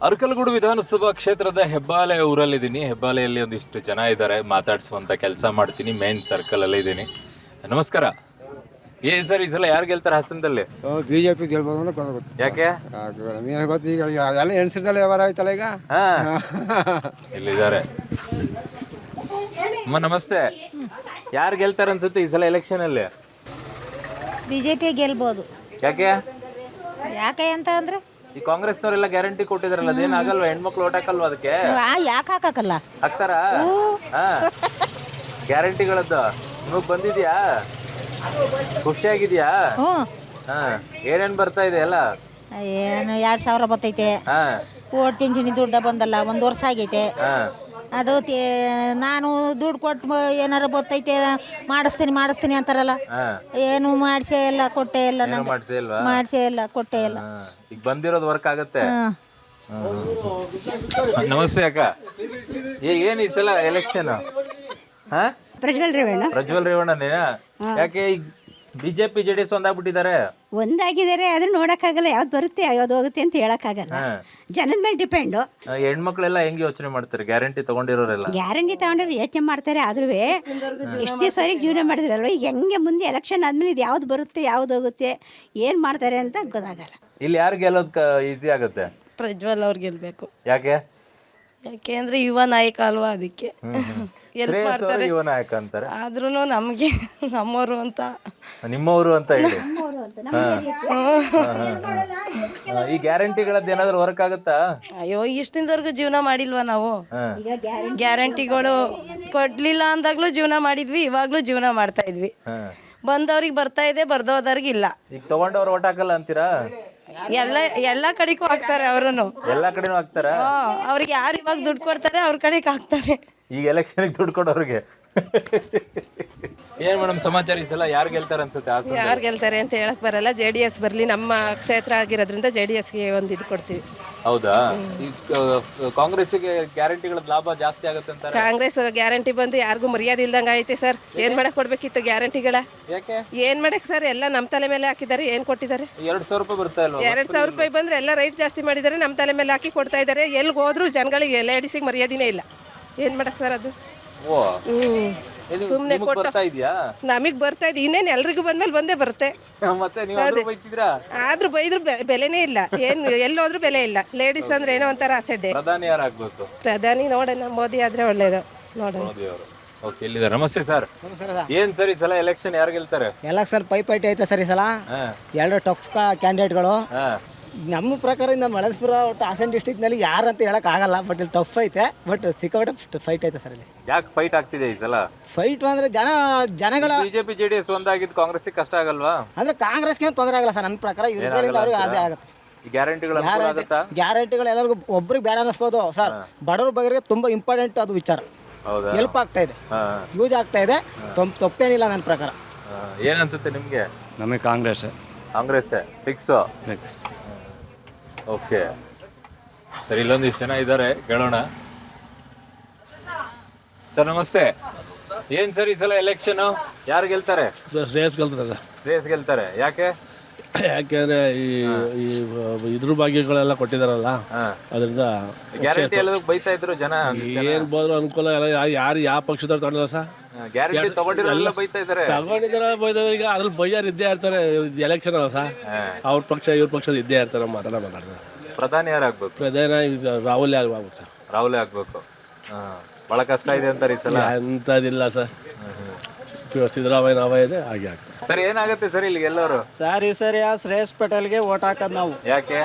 ಅರಕಲಗೂಡು ವಿಧಾನಸಭಾ ಕ್ಷೇತ್ರದ ಹೆಬ್ಬಾಲೆ ಊರಲ್ಲಿದ್ದೀನಿ. ಹೆಬ್ಬಾಲೆಯಲ್ಲಿ ಒಂದಿಷ್ಟು ಜನ ಇದ್ದಾರೆ, ಮಾತಾಡಿಸುವಂತ ಕೆಲಸ ಮಾಡ್ತೀನಿ. ಮೇನ್ ಸರ್ಕಲ್ ಅಲ್ಲೇ ಇದ್ದೀನಿ. ನಮಸ್ಕಾರ. ಸರ್ ಈ ಸಲ ಯಾರು ಗೆಲ್ತಾರೆ ಹಾಸನದಲ್ಲಿ? ಬಿಜೆಪಿ ಗೆಲ್ಬೋದು ಅಂತ ಗೊತ್ತು. ಯಾಕೆ ಗೊತ್ತು, ಈಗ ಎಲ್ಲ ಎಣ್ಸಿರ್ದಲ್ಲ ವ್ಯವಹಾರ ಆಯ್ತಲ್ಲ ಈಗ. ಇಲ್ಲಿದ್ದಾರೆ. ಅಮ್ಮ ನಮಸ್ತೆ. ಯಾರು ಗೆಲ್ತಾರೆ ಅನ್ಸುತ್ತೆ ಈ ಸಲ ಎಲೆಕ್ಷನ್ ಅಲ್ಲಿ? ಬಿಜೆಪಿ ಗೆಲ್ಬೋದು. ಯಾಕೆ ಯಾಕೆ ಅಂತ ಅಂದ್ರೆ ಈ ಕಾಂಗ್ರೆಸ್ನವರೆಲ್ಲ ಗ್ಯಾರಂಟಿ ಕೊಟ್ಟಿದಾರಲ್ಲ, ಅದೇನ್ ಆಗಲ್ವಾ? ಹೆಣ್ಮಕ್ಳು ಓಟ್ ಹಾಕಲ್ವಾ ಅದಕ್ಕೆ? ಯಾಕೆ ಹಾಕಲ್ಲ ಹಾಕ್ತಾರಾ? ಗ್ಯಾರಂಟಿಗಳದ್ದು ನಿಮಗ್ ಬಂದಿದ್ಯಾ? ಖುಷಿಯಾಗಿದ್ಯಾ? ಏನೇನ್ ಬರ್ತಾ ಇದೆ ಎಲ್ಲ? ಏನು 2,000 ಬರ್ತೈತೆ. ಓಟ್ ಪಿಂಚಣಿ ದುಡ್ಡ ಬಂದಲ್ಲ, 1 ವರ್ಷ ಆಗೈತೆ. ಅದು ನಾನು ದುಡ್ಡು ಕೊಟ್ಟು ಏನಾರ ಬರ್ತೈತೆ ಮಾಡಿಸ್ತೀನಿ ಅಂತಾರಲ್ಲ, ಏನು ಮಾಡಿಸೇ ಇಲ್ಲ, ಕೊಟ್ಟೇ ಇಲ್ಲ. ಮಾಡಿಸೇ ಇಲ್ಲ, ಕೊಟ್ಟೇ ಇಲ್ಲ. ಈಗ ಬಂದಿರೋದು ವರ್ಕ್ ಆಗತ್ತೆ. ನಮಸ್ತೆ ಅಕ್ಕ. ಏನ್ ಈ ಸಲ ಎಲೆಕ್ಷನ್? ಪ್ರಜ್ವಲ್ ರೇವಣ್ಣ. ಯಾಕೆ ಈಗ ಬಿಜೆಪಿ ಜೆಡಿಎಸ್ ಒಂದಾಗ್ಬಿಟ್ಟಿದ್ದಾರೆ? ಒಂದಾಗಿದ್ದಾರೆ, ಆದ್ರೂ ನೋಡಕ್ಕಾಗಲ್ಲ. ಯಾವ್ದು ಬರುತ್ತೆ ಯಾವ್ದು ಹೋಗುತ್ತೆ ಅಂತ ಹೇಳಕ್ಕಾಗಲ್ಲ. ಜನದ ಮೇಲೆ ಡಿಪೆಂಡು. ಹೆಣ್ಮಕ್ಳೆಲ್ಲ ಹೆಂಗೆ ಯೋಚನೆ ಮಾಡ್ತಾರೆ? ಗ್ಯಾರಂಟಿ ತಗೊಂಡಿರೋರೆಲ್ಲ ಗ್ಯಾರಂಟಿ ತಗೊಂಡ್ರೆ ಯೋಚನೆ ಮಾಡ್ತಾರೆ. ಆದ್ರೂ ಎಷ್ಟೇ ಸರಿಗೆ ಜೀವನ ಮಾಡಿದ್ರಲ್ವ, ಈಗ ಹೆಂಗೆ ಮುಂದೆ ಎಲೆಕ್ಷನ್ ಆದ್ಮೇಲೆ ಇದು ಯಾವ್ದು ಬರುತ್ತೆ ಯಾವ್ದು ಹೋಗುತ್ತೆ ಏನು ಮಾಡ್ತಾರೆ ಅಂತ ಗೊತ್ತಾಗಲ್ಲ. ಇಲ್ಲಿ ಯಾರು ಗೆಲ್ಲೋದ್ ಈಸಿ ಆಗುತ್ತೆ? ಪ್ರಜ್ವಲ್ ಅವ್ರು ಗೆಲ್ಬೇಕು. ಯಾಕೆ? ಯಾಕೆಂದ್ರೆ ಯುವ ನಾಯಕ ಅಲ್ವಾ, ಅದಕ್ಕೆ ಎಲ್ಪ್ ಮಾಡ್ತಾರೆ. ಯುವ ನಾಯಕ ಅಂತಾರೆ, ಆದ್ರೂ ನಮಗೆ ನಮ್ಮವರು ಅಂತ, ನಿಮ್ಮವರು ಅಂತ ಹೇಳಿ. ಈ ಗ್ಯಾರಂಟಿಗಳದ್ದು ಏನಾದ್ರು ವರ್ಕ್ ಆಗುತ್ತಾ? ಅಯ್ಯೋ, ಇಷ್ಟಿನವರೆಗೂ ಜೀವನ ಮಾಡಿಲ್ವಾ ನಾವು? ಗ್ಯಾರಂಟಿಗಳು ಕೊಡ್ಲಿಲ್ಲ ಅಂದಾಗ್ಲೂ ಜೀವನ ಮಾಡಿದ್ವಿ, ಇವಾಗ್ಲೂ ಜೀವನ ಮಾಡ್ತಾ ಇದ್ವಿ. ಬಂದವ್ರಿಗೆ ಬರ್ತಾ ಇದೆ, ಬರ್ದೋದವ್ರಿಗೆ ಇಲ್ಲ. ಈಗ ತಗೊಂಡವ್ರು ಓಟ್ ಹಾಕಲ್ಲ ಅಂತೀರಾ? ಎಲ್ಲ ಕಡೆಗೂ ಹಾಕ್ತಾರೆ ಅವ್ರನ್ನು. ಎಲ್ಲಾ ಕಡೆನೂ ಹಾಕ್ತಾರ? ಅವ್ರಿಗೆ ಯಾರು ಇವಾಗ ದುಡ್ಡು ಕೊಡ್ತಾರೆ ಅವ್ರ ಕಡೆಗೆ ಹಾಕ್ತಾರೆ. ಈಗ ಎಲೆಕ್ಷನ್ ದುಡ್ಡು ಕೊಡೋರಿಗೆ. ಏನ್ ಮೇಡಮ್ ಸಮಾಚಾರ? ಈ ಸಲ ಯಾರು ಗೆಲ್ತಾರೆ ಅನ್ಸುತ್ತೆ? ಯಾರು ಗೆಲ್ತಾರೆ ಅಂತ ಹೇಳಕ್ ಬರಲ್ಲ. JDS ಬರ್ಲಿ, ನಮ್ಮ ಕ್ಷೇತ್ರ ಆಗಿರೋದ್ರಿಂದ JDSಗೆ ಒಂದು ಇದು ಕೊಡ್ತೀವಿ. ಹೌದಾ? ಕಾಂಗ್ರೆಸ್ಗೆ ಗ್ಯಾರಂಟಿಗಳ ಲಾಭ ಜಾಸ್ತಿ ಆಗುತ್ತೆ ಅಂತ. ಕಾಂಗ್ರೆಸ್ ಗ್ಯಾರಂಟಿ ಬಂದು ಯಾರಿಗೂ ಮರ್ಯಾದೆ ಇಲ್ದಂಗ ಐತೆ ಸರ್. ಏನ್ ಮಾಡಕ್ ಕೊಡ್ಬೇಕಿತ್ತು ಗ್ಯಾರಂಟಿಗಳ? ಯಾಕೆ ಏನ್ ಮಾಡಕ್ ಸರ್? ಎಲ್ಲ ನಮ್ಮ ತಲೆ ಮೇಲೆ ಹಾಕಿದ್ದಾರೆ. ಏನ್ ಕೊಟ್ಟಿದ್ದಾರೆ? 2,000 ರೂಪಾಯಿ ಬರ್ತಾ ಇಲ್ವಾ? 2,000 ರೂಪಾಯಿ ಬಂದ್ರೆ ಎಲ್ಲ ರೈಟ್ ಜಾಸ್ತಿ ಮಾಡಿದ್ದಾರೆ, ನಮ್ಮ ತಲೆ ಮೇಲೆ ಹಾಕಿ ಕೊಡ್ತಾ ಇದ್ದಾರೆ. ಎಲ್ಲಿ ಹೋದ್ರು ಜನಗಳಿಗೆ ಲೇಡೀಸಿಗೆ ಮರ್ಯಾದಿನೇ ಇಲ್ಲ. ಏನ್ ಮಾಡಕ್ ಸರ್ ಅದು? ಸುಮ್ನೆ ಬರ್ತಾ ಇದೆಯಾ? ನಮಗ್ ಬರ್ತಾ ಇದೆ. ಇನ್ನೇನು ಎಲ್ರಿಗೂ ಬಂದ್ಮೇಲೆ ಬಂದೇ ಬರುತ್ತೆ. ಆದ್ರೂ ಬೈದ್ರು ಬೆಲೆನೇ ಇಲ್ಲ. ಏನು ಎಲ್ಲೋದ್ರೂ ಬೆಲೆ ಇಲ್ಲ. ಲೇಡೀಸ್ ಅಂದ್ರೆ ಏನೋ ಒಂಥರ ಅಸಡ್ಡೆ. ಪ್ರಧಾನಿ ಯಾರಾಗಬೇಕು? ಪ್ರಧಾನಿ ನೋಡೋಣ, ಮೋದಿ ಆದ್ರೆ ಒಳ್ಳೇದು. ನೋಡೋಣ. ನಮಸ್ತೆ ಸರ್. ಏನ್ ಸರ್ ಈ ಸಲ ಎಲೆಕ್ಷನ್ ಯಾರು ಗೆಲ್ತಾರೆ? ಎಲೆಕ್ಷನ್ ಪೈಪೈಟಿ ಐತೆ ಸರ್ ಈ ಸಲ. ಎರಡು ಟಫ್ ಕ್ಯಾಂಡಿಡೇಟ್ಗಳು. ನಮ್ಮ ಪ್ರಕಾರ ನಮ್ಮ ಮಳೇಶ್ವರ ಒಟ್ಟು ಹಾಸನ ಡಿಸ್ಟ್ರಿಕ್ಟ್ನಲ್ಲಿ ಯಾರು ಅಂತ ಹೇಳಕ್ ಆಗಲ್ಲ. ಬಟ್ ಇಲ್ಲಿ ಟಫ್ ಐತೆ, ಬಟ್ ಸಿಕ್ಕಾಪಟ್ಟೆ ಫೈಟ್ ಐತೆ ಸರ್ ಇಲ್ಲಿ. ಯಾಕೆ ಫೈಟ್ ಆಗ್ತಿದೆ ಈ ಸಲ? ಫೈಟ್ ಅಂದ್ರೆ ಜನಗಳ ಬಿಜೆಪಿ JDS ಒಂದಾಗಿದ್ದು ಕಾಂಗ್ರೆಸ್ ಕಷ್ಟ ಆಗಲ್ವಾ? ಅಂದ್ರೆ ಕಾಂಗ್ರೆಸ್ಗೆ ತೊಂದರೆ ಆಗಲ್ಲ ಸರ್ ನನ್ನ ಪ್ರಕಾರ. ಇವ್ರುಗಳಿಂದ ಅವ್ರಿಗೆ ಅದೇ ಆಗುತ್ತೆ. ಗ್ಯಾರಂಟಿಗಳು ಎಲ್ಲರಿಗೂ ಒಬ್ರಿಗೆ ಬೇಡ ಅನ್ನಿಸ್ಬೋದು ಸರ್. ಬಡವ್ರ ಬಗ್ಗೆ ತುಂಬಾ ಇಂಪಾರ್ಟೆಂಟ್ ಅದು ವಿಚಾರ. ಹೆಲ್ಪ್ ಆಗ್ತಾ ಇದೆ, ಯೂಸ್ ಆಗ್ತಾ ಇದೆ. ತಪ್ಪೇನಿಲ್ಲ ನನ್ನ ಪ್ರಕಾರ. ಏನ್ ಅನ್ಸುತ್ತೆ ನಿಮ್ಗೆ? ನಮಗೆ ಕಾಂಗ್ರೆಸ್ ಫಿಕ್ಸ್. ಓಕೆ ಸರಿ, ಇಲ್ಲೊಂದಿಷ್ಟು ಜನ ಇದ್ದಾರೆ, ಕೇಳೋಣ. ಸರ್ ನಮಸ್ತೆ. ಏನ್ ಸರ್ ಈ ಸಲ ಎಲೆಕ್ಷನ್ ಯಾರು ಗೆಲ್ತಾರೆ? ಶ್ರೇಯಸ್ ಗೆಲ್ತಾರೆ. ಯಾಕೆ? ಯಾಕೆಂದ್ರೆ ಈ ಇದ್ರ ಭಾಗ್ಯಗಳೆಲ್ಲ ಕೊಟ್ಟಿದಾರಲ್ಲ, ಅದರಿಂದ ಗ್ಯಾರಂಟಿ ಎಲ್ಲ ಬೈತಾ ಇದ್ರು ಜನ. ಏನ್ ಬೋದ್ರು ಅನುಕೂಲ ಎಲ್ಲ. ಯಾರು ಯಾವ ಪಕ್ಷದವ್ರು ತಗೊಂಡಿಲ್ಲ ಸರ್? ಗ್ಯಾರಂಟಿ ತಗೊಂಡಿರೋಲ್ಲ ಬೈತಾ ಇದಾರೆ. ಬೈದಾರೆ. ಈಗ ಅದ್ರಲ್ಲಿ ಬೈಯಾರು ಇದ್ದೇ ಇರ್ತಾರೆ. ಎಲೆಕ್ಷನ್ ಅಲ್ಲ ಸರ್, ಅವ್ರ ಪಕ್ಷ ಇವ್ರ ಪಕ್ಷದ ಇದ್ದೇ ಇರ್ತಾರೆ. ಮಾತಾಡ್ತಾರೆ. ಪ್ರಧಾನಿ ಯಾರಾಗ್ಬೇಕು? ಪ್ರಧಾನಿ ರಾಹುಲ್ ಆಗ್ಬೇಕು ಸರ್. ರಾಹುಲ್ ಆಗ್ಬೇಕು. ಬಹಳ ಕಷ್ಟ ಇದೆ ಅಂತಾರೆ ಈ ಸಲ. ಅಂತದಿಲ್ಲ ಸರ್, ಸಿದ್ದರಾಮಯ್ಯ ನಾವ ಇದೆ ಹಾಗೆ ಆಗ್ತದೆ. ಸರ್ ಏನಾಗುತ್ತೆ ಸರ್ ಇಲ್ಲಿ ಎಲ್ಲರೂ? ಸರ್ ಈ ಸರಿ ಶ್ರೇಯಸ್ ಪಟೇಲ್ಗೆ ಓಟ್ ಹಾಕೋದು ನಾವು.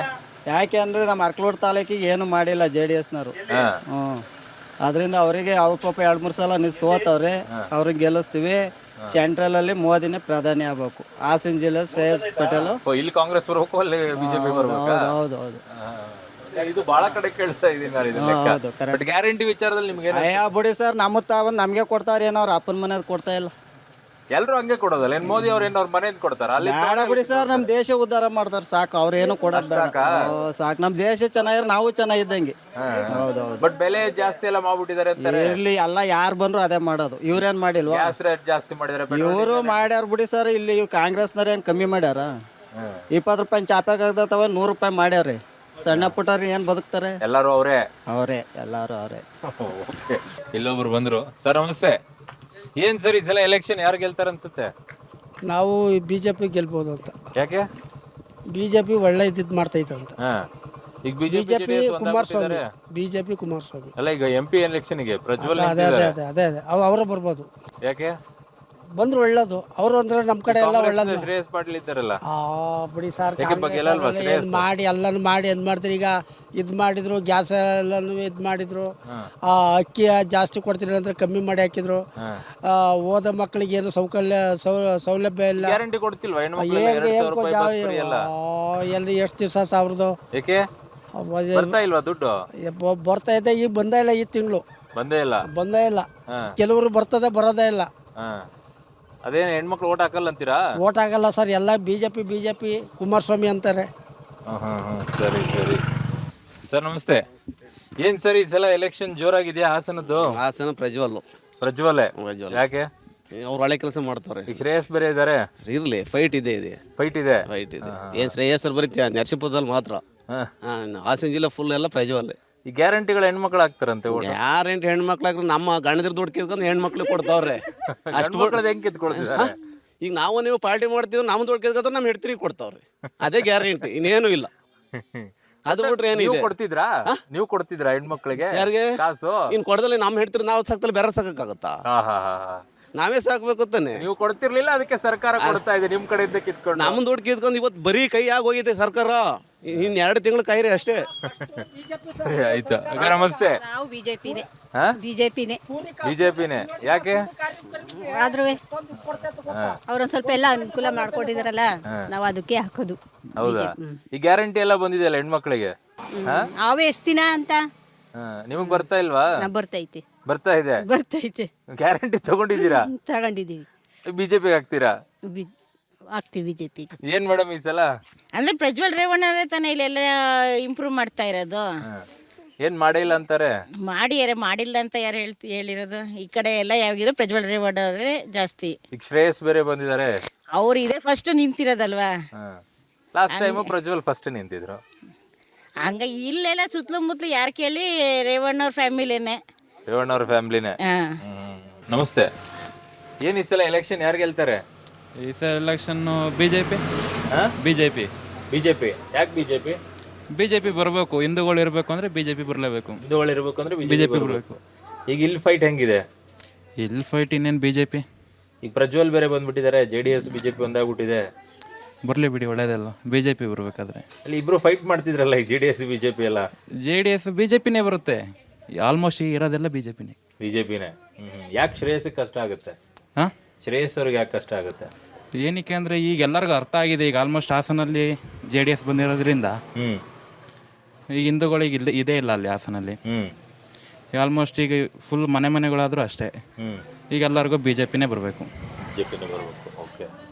ಯಾಕೆ ಅಂದ್ರೆ ನಮ್ಮ ಅರಕಲಗೂಡು ತಾಲೂಕಿಗೆ ಏನು ಮಾಡಿಲ್ಲ JDSನವರು. ಅದರಿಂದ ಅವರಿಗೆ ಅವ್ರ ಪಾಪ 2-3 ಸಲ ಸೋತವ್ರೆ. ಅವ್ರಿಗೆ ಗೆಲ್ಲಿಸ್ತೀವಿ. ಸೆಂಟ್ರಲ್ ಅಲ್ಲಿ ಮೋದಿನೇ ಪ್ರಧಾನಿ ಆಗ್ಬೇಕು. ಹಾಸನ ಜಿಲ್ಲೆ ಶ್ರೇಯಸ್ ಪಟೇಲ್. ಇಲ್ಲಿ ಕಾಂಗ್ರೆಸ್ ಬರ್ಬೇಕು, ಅಲ್ಲಿ ಬಿಜೆಪಿ ಬರ್ಬೇಕು. ಹೌದು. ಇದು ಬಹಳ ಕಡೆ ಕೇಳ್ತಾ ಇದೀನಿ. ಗ್ಯಾರಂಟಿ ವಿಚಾರದಲ್ಲಿ ನಿಮ್ಗೆ ಬಿಡಿ ಸರ್, ನಮ್ಗೆ ಕೊಡ್ತಾರೆ ಏನೋ. ಅವ್ರ ಅಪ್ಪನ ಮನೆ ಕೊಡ್ತಾ ಇಲ್ಲ. ಎಲ್ಲರೂ ಹಂಗೆ ಕೊಡೋದಲ್ಲ. ಏನ್ ಮೋದಿ ಅವ್ರ ಅವ್ರ ಮನೆಯಿಂದ ಕೊಡ್ತಾರ? ಅಲ್ಲಿ ಬೇಡ ಬಿಡಿ ಸರ್, ನಮ್ ದೇಶ ಉದ್ಧಾರ ಮಾಡ್ತಾರ ಸಾಕು. ಅವ್ರೇನು ಕೊಡೋದ್ ಬೇಡ ಸಾಕು. ನಮ್ ದೇಶ ಚೆನ್ನಾಗಿರೋ ನಾವು ಚೆನ್ನಾಗಿದ್ದಂಗೆ. ಹೌದೌದು. ಬಟ್ ಬೆಲೆ ಜಾಸ್ತಿ ಎಲ್ಲ ಮಾಡ್ಬಿಟ್ಟಿದ್ದಾರೆ ಅಂತಾರೆ. ಇರ್ಲಿ, ಎಲ್ಲ ಯಾರು ಬಂದ್ರು ಅದೇ ಮಾಡೋದು. ಇವ್ರೇನ್ ಮಾಡಿಲ್ವಾ? ಗ್ಯಾಸ್ ರೇಟ್ ಜಾಸ್ತಿ ಮಾಡಿದಾರೆ. ಇವರು ಮಾಡ್ಯಾರ ಬಿಡಿ ಸರ್. ಇಲ್ಲಿ ಕಾಂಗ್ರೆಸ್ನವ್ರ ಏನ್ ಕಮ್ಮಿ ಮಾಡ್ಯಾರ? 20 ರೂಪಾಯಿ ಚಾಪ್ಯಾಗ 100 ರೂಪಾಯಿ ಮಾಡ್ಯಾರ್ರಿ ಸಣ್ಣ ಪುಟ್ಟವ್ರು ಏನು ಬದುಕ್ತಾರೆ? ಎಲ್ಲರೂ ಅವರೇ. ಅವರೇ, ಎಲ್ಲರೂ ಅವರೇ. ಓಕೆ, ಇಲ್ಲೊಬ್ರು ಬಂದ್ರು. ಸರ್ ನಮಸ್ತೆ. ಏನ್ ಸರ್ ಈ ಸಲ ಎಲೆಕ್ಷನ್ ಯಾರು ಗೆಲ್ತಾರ ಅನ್ಸುತ್ತೆ? ನಾವು ಬಿ ಜೆ ಪಿ ಗೆಲ್ಬೋದು ಅಂತ. ಯಾಕೆ? ಬಿ ಜೆ ಪಿ ಒಳ್ಳೆ ಇದ್ದಿದ್ದು ಮಾಡ್ತೈತೆ ಅಂತ. ಈಗ ಬಿಜೆಪಿ ಕುಮಾರಸ್ವಾಮಿ, ಬಿಜೆಪಿ ಕುಮಾರಸ್ವಾಮಿ ಅಲ್ಲ, ಈಗ MP ಎಲೆಕ್ಷನ್ಗೆ ಪ್ರಜ್ವಲ್ ಅದೇ ಅದೇ ಅದೇ ಅದೇ ಅದೇ ಅವರೇ ಬರ್ಬೋದು. ಯಾಕೆ ಬಂದ್ರು ಒಳ್ಳೇದು. ಅವರು ಅಂದ್ರೆ ನಮ್ಮ ಕಡೆ ಎಲ್ಲ ಒಳ್ಳೇದು. ಶ್ರೇಯಸ್ ಪಾಟೀಲ್ ಇದ್ದಾರಲ್ಲ. ಬಿಡಿ ಸರ್, ಗೆಲ್ಲಲ್ವಾ ಶ್ರೇಯಸ್? ಮಾಡಿ ಎಲ್ಲಾನು ಮಾಡಿ ಏನ್ ಮಾಡ್ತಾರೆ ಈಗ. ಇದು ಮಾಡಿದ್ರು, ಗ್ಯಾಸ್ ಎಲ್ಲಾನು ಇದು ಮಾಡಿದ್ರು. ಅಕ್ಕಿ ಜಾಸ್ತಿ ಕೊಡ್ತೀರಿ ಅಂದ್ರೆ ಕಮ್ಮಿ ಮಾಡಿ ಹಾಕಿದ್ರು. ಓದ ಮಕ್ಕಳಿಗೆ ಏನು ಸೌಲಭ್ಯ ಇಲ್ಲ. ಗ್ಯಾರಂಟಿ ಕೊಡ್ತಿಲ್ವಾ ಎಲ್ಲಿ ಎಷ್ಟು ದಿವಸ ಸಾವಿರದು? ಯಾಕೆ ಬರ್ತಾ ಇಲ್ವಾ ದುಡ್ಡು? ಬರ್ತಾ ಇದೆ, ಈಗ ಬಂದೇ ಇಲ್ಲ. ಈ ತಿಂಗಳು ಬಂದೇ ಇಲ್ಲ. ಕೆಲವರು ಬರ್ತದೆ, ಬರೋದೇ ಇಲ್ಲ. ಅದೇನು ಹೆಣ್ಮಕ್ಳು ಓಟ್ ಹಾಕಲ್ಲ ಅಂತೀರಾ? ಓಟ್ ಆಗಲ್ಲ ಸರ್, ಎಲ್ಲ ಬಿಜೆಪಿ ಕುಮಾರಸ್ವಾಮಿ ಅಂತಾರೆ. ಸರಿ ಸರಿ. ಸರ್ ನಮಸ್ತೆ. ಏನ್ ಸರ್ ಈ ಸಲ ಎಲೆಕ್ಷನ್ ಜೋರಾಗಿದೆಯಾ ಹಾಸನದ್ದು? ಹಾಸನ ಪ್ರಜ್ವಲ್. ಯಾಕೆ? ಅವ್ರು ಒಳ್ಳೆ ಕೆಲಸ ಮಾಡ್ತಾರೆ. ಈಗ ಶ್ರೇಯಸ್ ಬೇರೆ ಇದಾರೆ. ಇರ್ಲಿ, ಫೈಟ್ ಇದೆ. ಫೈಟ್ ಇದೆ. ಏನ್ ಶ್ರೇಯಸ್ ಬರೀ ನರಸೀಪುರದಲ್ಲಿ ಮಾತ್ರ. ಹಾಸನ ಜಿಲ್ಲೆ ಫುಲ್ ಎಲ್ಲ ಪ್ರಜ್ವಲ್. ಈ ಗ್ಯಾರಂಟಿಗಳು ಹೆಣ್ಮಕ್ಳು ಹಾಕ್ತಾರಂತೆ. ಯಾರೇಂಟು ಹೆಣ್ಮಕ್ಳು ನಮ್ಮ ಗಣದ್ರ ದುಡ್ಡು ಕಿತ್ಕೊಂಡು ಹೆಣ್ಮಕ್ಳು ಕೊಡ್ತಾವ್ರೆ. ಅಷ್ಟು ಹೆಂಗ್ ಕಿತ್ಕೊಳ್ತಿದ್ದಾರೆ? ಈಗ ನಾವು ನೀವು ಪಾರ್ಟಿ ಮಾಡ್ತೀವಿ, ನಮ್ಮ ದುಡ್ಡು ಕಿತ್ಕೊಂಡ್ರೆ ನಮ್ಮ ಹೆಡ್ತಿರಿ ಕೊಡ್ತಾವ್ರಿ. ಅದೇ ಗ್ಯಾರಂಟಿ, ಇನ್ನೇನು ಇಲ್ಲ. ಅದು ಬಿಟ್ರೆ ಏನಿದೆ? ನೀವು ಕೊಡ್ತಿದ್ರಾ ಹೆಣ್ಮಕ್ಳಿಗೆ? ಯಾರಿಗೆ ಕಾಸು? ಇನ್ ಕೊಡದಲ್ಲಿ ನಮ್ಮ ಹೆಡ್ತಿರಿ ನಾವು ಸಾಕ್ತಲ್ಲಿ ಬೇರೆ ಸಾಕಾಗತ್ತಾ? ನಾವೇ ಸಾಕ್ಬೇಕು ತಾನೆ. ನೀವು ಕೊಡ್ತಿರ್ಲಿಲ್ಲ, ಅದಕ್ಕೆ ಸರ್ಕಾರ ಕೊಡ್ತಾ ಇದೆ ನಿಮ್ ಕಡೆಯಿಂದ ಕಿತ್ಕೊಂಡು. ನಮ್ಮ ದುಡ್ಡು ಕಿತ್ಕೊಂಡು ಇವತ್ತು ಬರೀ ಕೈ ಆಗೋಗಿದೆ ಸರ್ಕಾರ. ಇನ್ 2 ತಿಂಗಳು ಕೈರಿ ಅಷ್ಟೇ. ಆಯ್ತು. ನಮಸ್ತೆ. ನಾವು ಬಿಜೆಪಿನೇ. ಬಿಜೆಪಿನೇ. ಯಾಕೆ? ಆದ್ರೂ ಅವ್ರೊಂದ್ ಸ್ವಲ್ಪ ಎಲ್ಲ ಅನುಕೂಲ ಮಾಡ್ಕೊಟ್ಟಿದಾರಲ್ಲ, ನಾವು ಅದಕ್ಕೆ ಹಾಕೋದು. ಹೌದಾ? ಈ ಗ್ಯಾರಂಟಿ ಎಲ್ಲ ಬಂದಿದೆಯಲ್ಲ ಹೆಣ್ಮಕ್ಳಿಗೆ, ಅವೇ ಎಷ್ಟ್ ದಿನ ಅಂತ ನಿಮಗ್ ಬರ್ತಾ ಇಲ್ವಾ? ಬರ್ತಾ ಇದೆ. ಗ್ಯಾರಂಟಿ ತಗೊಂಡಿದ್ದೀರಾ? ತಗೊಂಡಿದೀವಿ. ಬಿಜೆಪಿಗೆ ಹಾಕ್ತೀರಾ? ಆಗ್ತೀವಿ ಬಿಜೆಪಿ. ಏನ್ ಮೇಡಮ್ ಈ ಸಲ? ಅಂದ್ರೆ ಪ್ರಜ್ವಲ್ ರೇವಣ್ಣರೇ ತಾನೇ ಇಲ್ಲೆಲ್ಲ ಇಂಪ್ರೂವ್ ಮಾಡ್ತಾ ಇರೋದು. ಏನ್ ಮಾಡಿಲ್ಲ ಅಂತಾರೆ? ಮಾಡಿಲ್ಲ ಅಂತ ಯಾರು ಹೇಳಿರೋದು? ಈ ಕಡೆ ಎಲ್ಲ ಯಾವಾಗಿರೋ ಪ್ರಜ್ವಲ್ ರೇವಣ್ಣರೇ ಜಾಸ್ತಿ. ಈಗ ಶ್ರೇಯಸ್ ಬೇರೆ ಬಂದಿದ್ದಾರೆ. ಅವ್ರು ಇದೇ ಫಸ್ಟ್ ನಿಂತಿರೋದಲ್ವಾ? ಲಾಸ್ಟ್ ಟೈಮ್ ಪ್ರಜ್ವಲ್ ಫಸ್ಟ್ ನಿಂತಿದ್ರು. ಹಂಗ ಇಲ್ಲೆಲ್ಲ ಸುತ್ತಲೂ ಯಾರು ಕೇಳಿ ರೇವಣ್ಣವ್ರ ಫ್ಯಾಮಿಲಿನೇ. ನಮಸ್ತೆ. ಏನ್ ಈ ಸಲ ಎಲೆಕ್ಷನ್ ಯಾರು ಗೆಲ್ತಾರೆ? ಈ ಸಲ ಎಲೆಕ್ಷನ್ ಬಿಜೆಪಿ. ಯಾಕೆ ಬಿಜೆಪಿ ಬರಬೇಕು. ಹಿಂದೂಗಳು ಇರಬೇಕು ಅಂದ್ರೆ ಬಿಜೆಪಿ ಬರಲೇಬೇಕು. ಬಿಜೆಪಿ ಬರಬೇಕು. ಈಗ ಇಲ್ಲಿ ಫೈಟ್ ಹೆಂಗಿದೆ? ಇಲ್ಲಿ ಫೈಟ್ ಇನ್ನೇನು ಬಿಜೆಪಿ. ಈಗ ಪ್ರಜ್ವಲ್ ಬೇರೆ ಬಂದ್ಬಿಟ್ಟಿದ್ದಾರೆ. JDS BJP ಒಂದಾಗ್ಬಿಟ್ಟಿದೆ. ಬರಲಿ ಬಿಡಿ, ಒಳ್ಳೇದಲ್ಲ. ಬಿಜೆಪಿ ಬರಬೇಕಾದ್ರೆ ಅಲ್ಲಿ ಇಬ್ರು ಫೈಟ್ ಮಾಡ್ತಿದ್ರಲ್ಲ, ಈಗ JDS ಬಿಜೆಪಿ ಎಲ್ಲ. JDS ಬಿಜೆಪಿನೇ ಬರುತ್ತೆ. ಆಲ್ಮೋಸ್ಟ್ ಇರೋದೆಲ್ಲ ಬಿಜೆಪಿನೇ. ಯಾಕೆ ಶ್ರೇಯಸ್ ಕಷ್ಟ ಆಗುತ್ತೆ? ಶ್ರೇಯಸ್ ಅವ್ರಿಗೆ ಯಾಕೆ ಕಷ್ಟ ಆಗುತ್ತೆ? ಏನಕ್ಕೆ ಅಂದರೆ ಈಗ ಎಲ್ಲರಿಗೂ ಅರ್ಥ ಆಗಿದೆ. ಈಗ ಆಲ್ಮೋಸ್ಟ್ ಹಾಸನಲ್ಲಿ JDS ಬಂದಿರೋದ್ರಿಂದ ಈಗ ಹಿಂದೂಗಳಿಗೆ ಇದೇ ಇಲ್ಲ ಅಲ್ಲಿ ಹಾಸನಲ್ಲಿ. ಆಲ್ಮೋಸ್ಟ್ ಈಗ ಫುಲ್ ಮನೆಗಳಾದರೂ ಅಷ್ಟೇ. ಈಗ ಎಲ್ಲರಿಗೂ ಬಿಜೆಪಿನೇ ಬರಬೇಕು. ಓಕೆ.